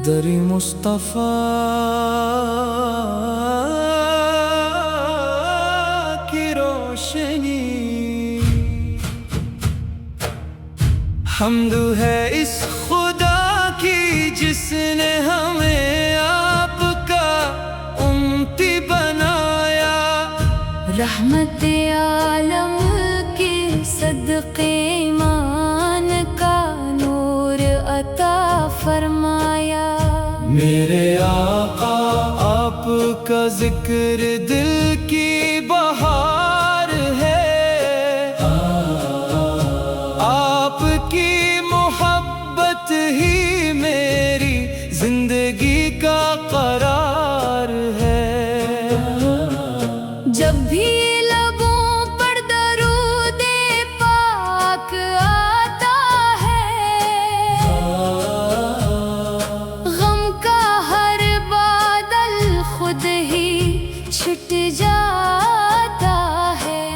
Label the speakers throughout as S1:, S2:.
S1: دری مصطفیٰ کی روشنی، حمد ہے اس خدا کی جس نے ہمیں آپ کا امتی بنایا،
S2: رحمت عالم کے صدقے ایمان کا نور عطا فرمایا۔
S1: میرے آقا آپ کا ذکر دل کی بہار ہے، آپ کی محبت ہی میری زندگی کا قرار ہے۔
S2: جب بھی لبوں پر درود پاک آتا ہے، غم کا ہر بادل خود ہی چھٹ جاتا ہے۔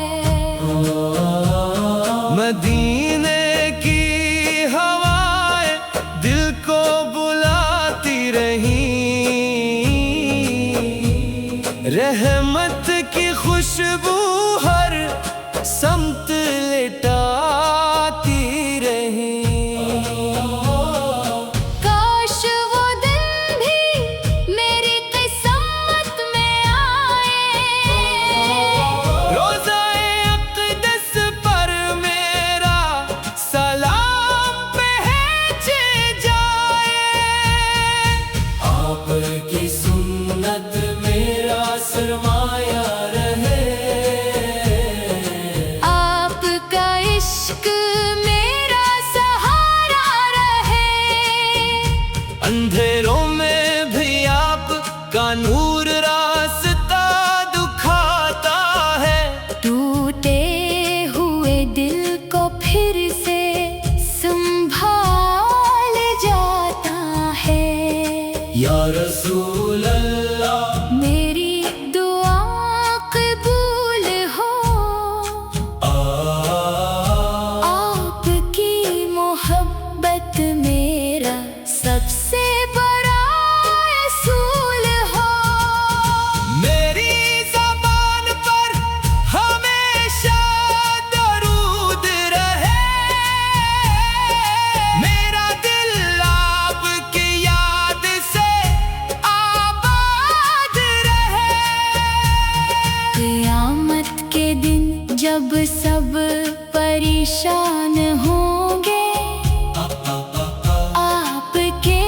S1: مدینے کی ہوائیں دل کو بلاتی رہیں، رحمت کی خوشبو ہر سمت لٹاتی رہیں۔
S2: کاش وہ دن بھی میری قسمت میں آئے،
S1: روضہ اقدس پر میرا سلام بھیج جائے، آپ کی سنت میرا سرمایہ رہے،
S2: آپ کا عشق میرا سہارا رہے،
S1: اندھیروں میں بھی آپ کا نور راستہ دکھاتا ہے،
S2: ٹوٹے ہوئے دل کو پھر سے سنبھال جاتا ہے۔
S1: یا رسول اللہ
S2: میری دعا قبول ہو، آپ کی محبت میرا سب سے بڑا اصول ہو۔
S1: میری زبان پر ہمیشہ درود رہے، میرا دل آپ کی یاد سے آباد رہے۔
S2: قیامت کے دن جب سب پریشان ہوں گے، آپ کے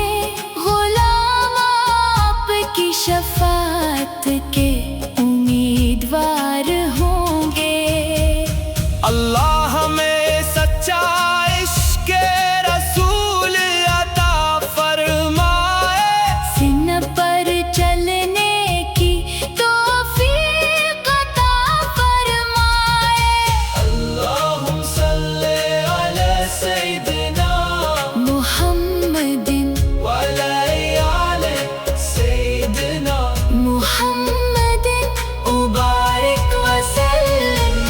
S2: غلام آپ کی شفاعت کے امیدوار ہوں گے۔
S1: اللہ ہمیں سچا عشق رسول عطا فرمائے،
S2: سن پر چلنے کی توفیق عطا فرمائے۔
S1: اللہم صلی علی سیدنا
S2: محمد
S1: وعلی آلِ سیدنا
S2: محمد
S1: مبارک
S2: وسلم۔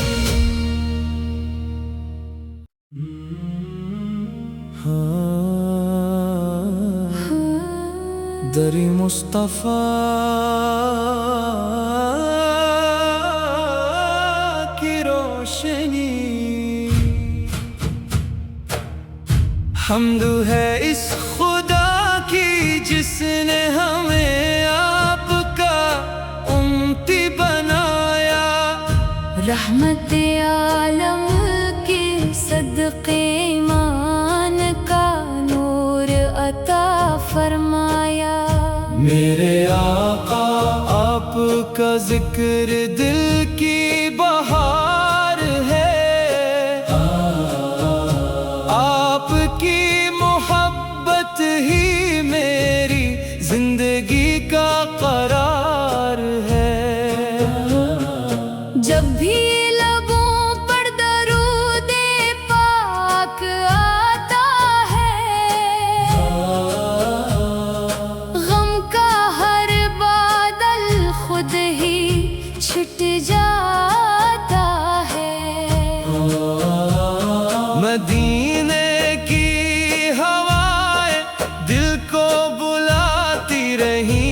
S1: دری مصطفیٰ کی روشنی، حمد ہے اس خدا کی جس نے ہمیں آپ کا امتی بنایا،
S2: رحمت عالم کے صدقے ایمان کا نور عطا فرمایا۔
S1: میرے آقا آپ کا ذکر دل کی بہار ہے، آپ کی محبت ہی میری زندگی کا قرار ہے۔
S2: جب بھی لبوں پر درود پاک
S1: مدینے کی ہوائیں دل کو بلاتی رہیں،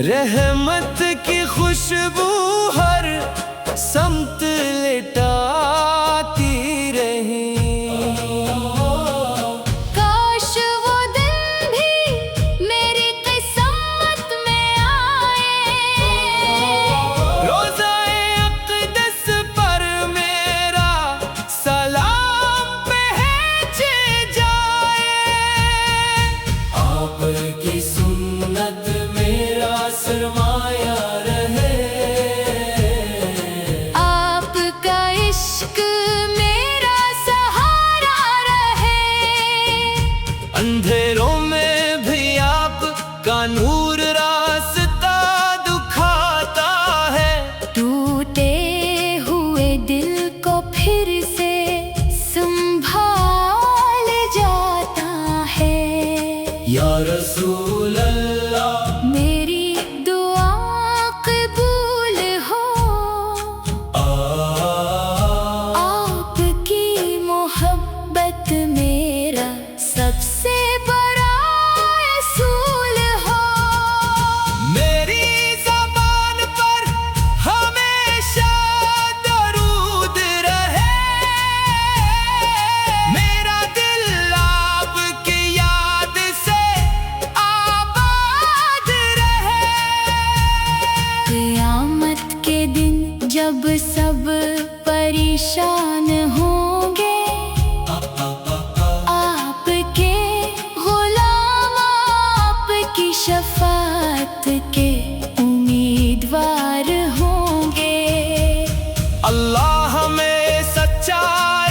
S1: رحمت کی خوشبو ہر سمت لٹاتی رہیں۔
S2: کاش وہ دن بھی میری قسمت میں آئے،
S1: روزہ اقدس پر میرا سلام بھیجے جائے، آپ کی سنت میرا سرمایہ رہے،
S2: آپ کا عشق میرا سہارا رہے،
S1: اندھیروں میں بھی آپ کا نور راستہ دکھاتا ہے،
S2: ٹوٹے ہوئے دل کو پھر سے سنبھال جاتا ہے۔
S1: یا رسول اللہ
S2: میری دعا قبول ہو، آپ کی محبت میرا سب سے بڑا اصول ہو۔
S1: میری زبان پر ہمیشہ درود رہے، میرا دل آپ کی یاد سے آباد رہے۔
S2: قیامت کے دن جب سب پریشان ہوں گے، آپ کے غلام آپ کی شفاعت کے امیدوار ہوں گے۔
S1: اللہ ہمیں سچا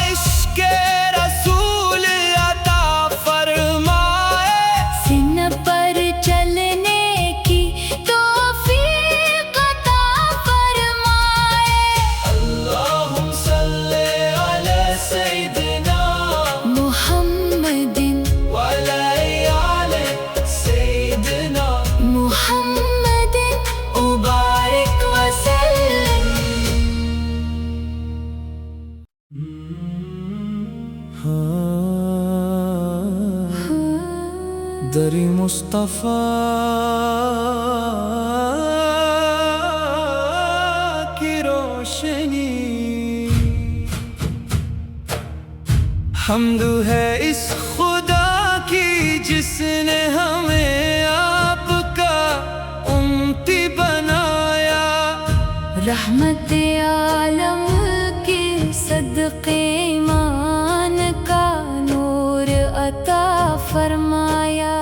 S1: عشق رسول عطا فرمائے،
S2: سن پر چلنے کی توفیق عطا فرمائے۔
S1: اللہم صلی علی سیدنا
S2: محمد
S1: وعلی آل سیدنا
S2: محمد
S1: مبارک
S2: وسلم۔
S1: دری مصطفیٰ کی روشنی، حمد ہے اس خدا کی جس نے ہمیں آپ کا امتی بنایا،
S2: رحمت عالم کے صدقے ایمان کا نور عطا فرمایا۔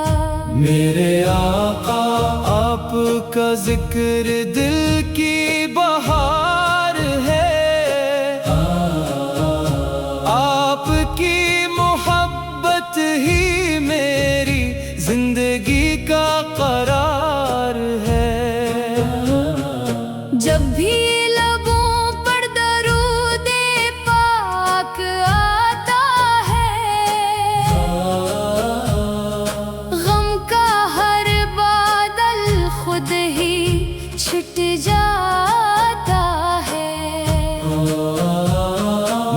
S1: میرے آقا آپ کا ذکر دل کی بہار ہے، آپ کی محبت ہی میری زندگی کا قرار ہے،
S2: جب بھی لبوں پر درود پاک آتا ہے، غم کا ہر بادل خود ہی چھٹ جاتا ہے۔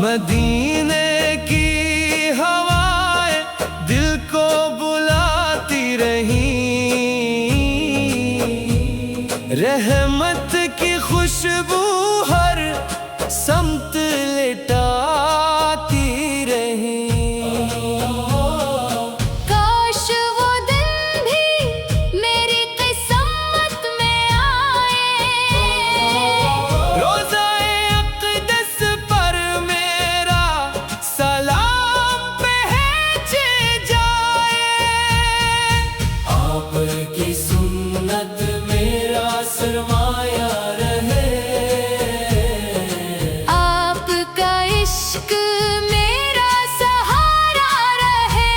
S1: مدینے کی ہوائیں دل کو بلاتی رہیں، رحمت کی خوشبو ہر سمت لٹاتی رہیں۔
S2: کاش وہ دن بھی میری قسمت میں آئے،
S1: روزہ اقدس پر میرا سلام بھیجے جائے، آپ کی سنت میرا سرمایہ رہے،
S2: آپ کا عشق میرا سہارا رہے،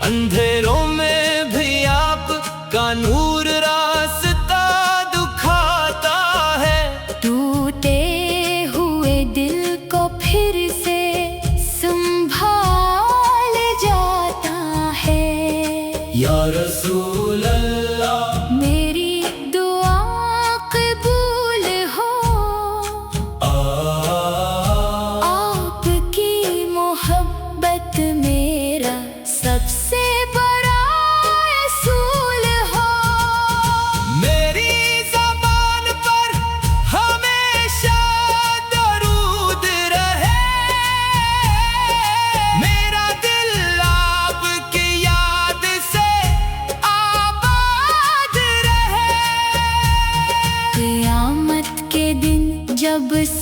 S1: اندھیروں میں بھی آپ کا نور راستہ دکھاتا ہے،
S2: ٹوٹے ہوئے دل کو پھر سے سنبھال جاتا ہے۔
S1: یا رسول اللہ
S2: میری دعا قبول ہو،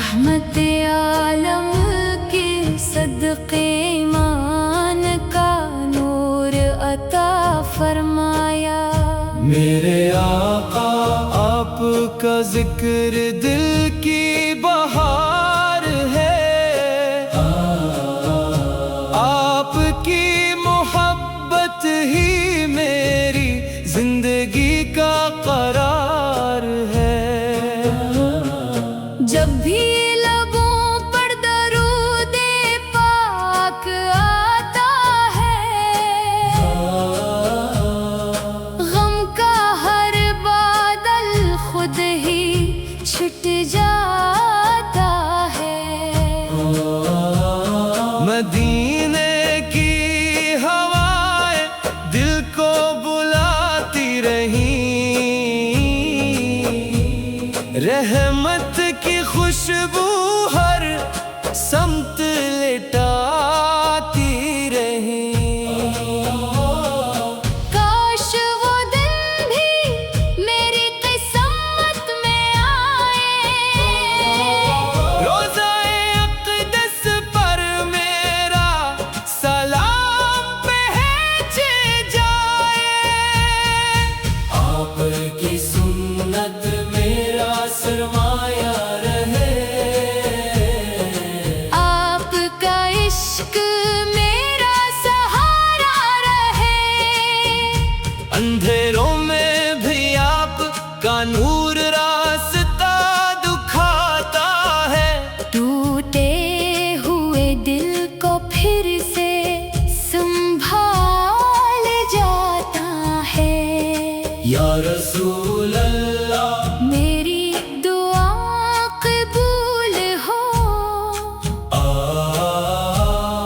S2: رحمت عالم کے صدقے ایمان کا نور عطا فرمایا۔
S1: میرے آقا آپ کا ذکر دل کی بہار ہے، آپ کی محبت ہی میری زندگی کا قرار ہے۔
S2: جب بھی لبوں پر درود پاک آتا ہے، غم کا ہر بادل خود ہی چھٹ جاتا ہے۔
S1: مدینے کی ہوائیں دل کو بلاتی رہیں، رحمت کی خوشبو ہر سمت لٹاتی رہیں۔
S2: کاش وہ دن بھی میری قسمت میں آئے،
S1: روزہ اقدس پر میرا سلام پہنچ جائے، آپ کی سنت میرا سرمایہ رہے،
S2: آپ کا عشق میرا سہارا رہے۔
S1: اندھیروں میں بھی آپ کا نور راستہ دکھاتا ہے،
S2: ٹوٹے ہوئے دل کو پھر سے سنبھال جاتا ہے۔
S1: یا رسول اللہ
S2: میری دعا قبول ہو،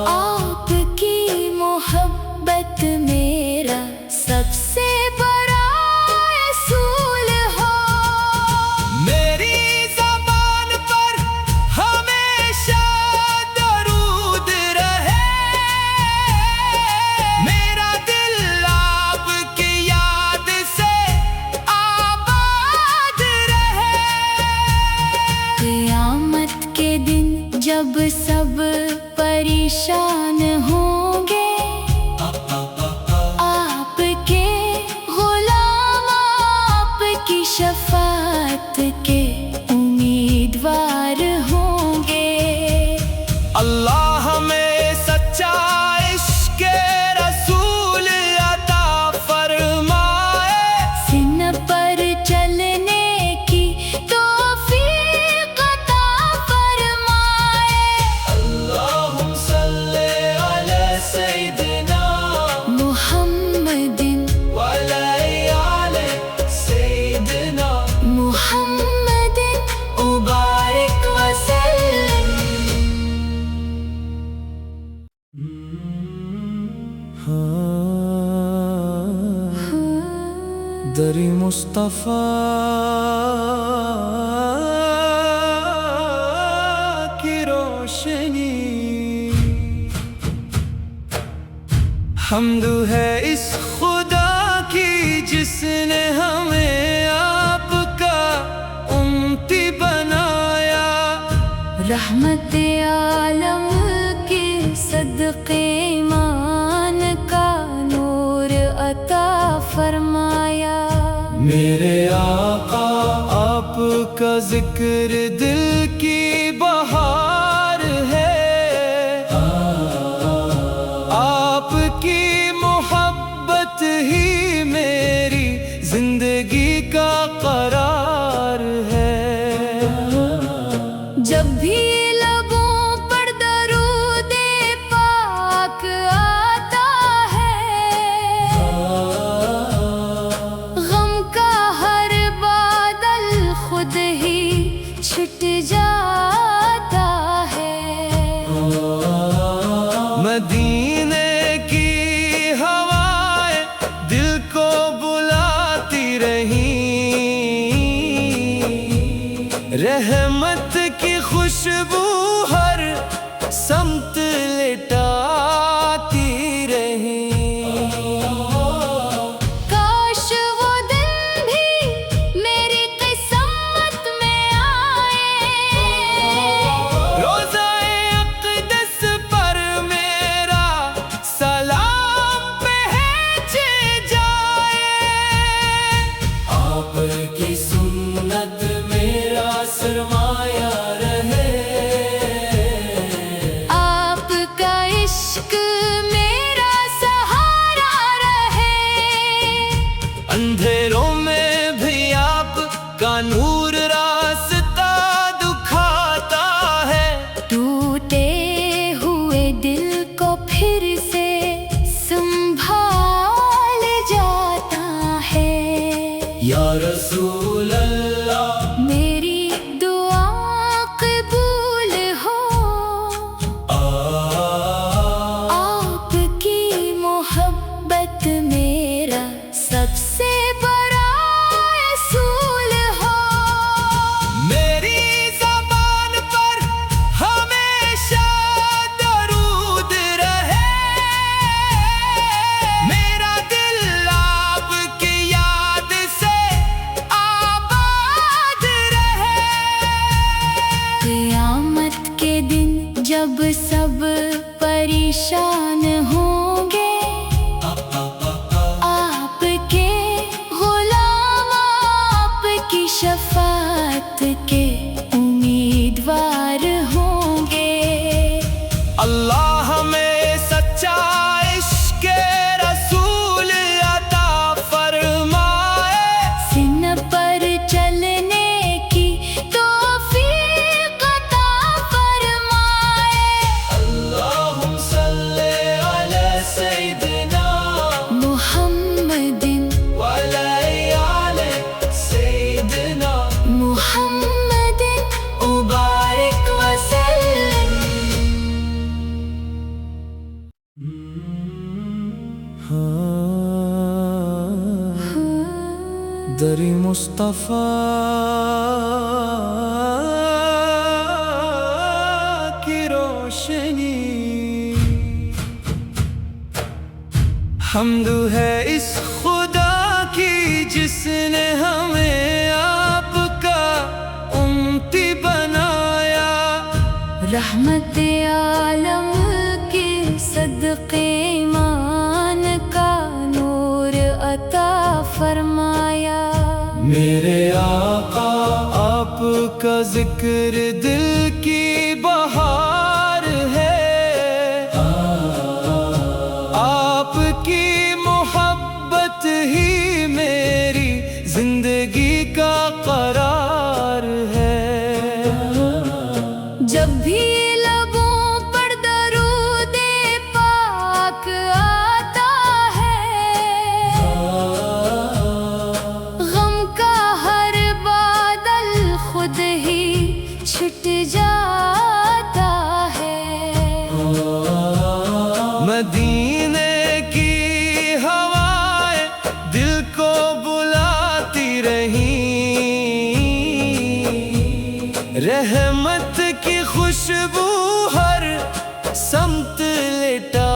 S2: آپ کی محبت میرا سب سے بڑا اصول ہو۔
S1: میری زبان پر ہمیشہ درود رہے، میرا دل آپ کی یاد سے آباد رہے۔
S2: قیامت کے دن جب سب پریشان ہوں گے، آپ کے غلام آپ کی شفاعت کے امیدوار ہوں گے۔
S1: اللہ ہمیں سچا عشق رسول عطا فرمائے،
S2: سن پر چلنے کی توفیق عطا فرمائے۔
S1: اللہم صلی علی سیدنا
S2: محمد
S1: وعلی آل سیدنا
S2: محمد
S1: مبارک وسلم۔ دری مصطفیٰ کی روشنی، حمد ہے اس خدا کی جس نے ہمیں آپ کا امتی بنایا۔
S2: رحمت عالم کے صدقے ایمان کا نور عطا فرمایا۔
S1: میرے آقا آپ کا ذکر دل کی بہار ہے، آپ کی محبت ہی میری زندگی کا قرار ہے۔
S2: جب بھی لبوں پر درود پاک آتا ہے، غم کا ہر بادل خود ہی چھٹ جاتا ہے۔
S1: مدینے کی ہوائیں دل کو بلاتی رہیں، رحمت کی خوشبو ہر سمت لٹاتی رہیں۔
S2: کاش وہ دن بھی میری قسمت میں آئے، جب سب پریشان ہوں گے آپ کے غلام آپ کی شفاعت کے امیدوار ہوں گے۔
S1: اللہ ہمیں سچا عشق رسول عطا فرمائے،
S2: سن پر چلنے کی توفیق عطا فرمائے۔
S1: اللہم صلی علی سیدنا
S2: محمد
S1: وعلی آل سیدنا
S2: محمد
S1: مبارک
S2: وسلم۔
S1: در مصطفیٰ کی روشنی، حمد ہے اس خدا کی جس نے ہمیں آپ کا امتی بنایا،
S2: رحمت عالم کے صدقے ایمان کا نور عطا فرمایا۔
S1: میرے آقا آپ کا ذکر دل کی بہار ہے، آپ کی محبت ہی میری زندگی کا قرار ہے۔
S2: جب بھی لبوں پر درود پاک آتا ہے، غم کا ہر بادل خود ہی چھٹ جاتا ہے۔
S1: مدینے کی ہوائیں دل کو بلاتی رہیں، رحمت کی خوشبو ہر سمت لٹا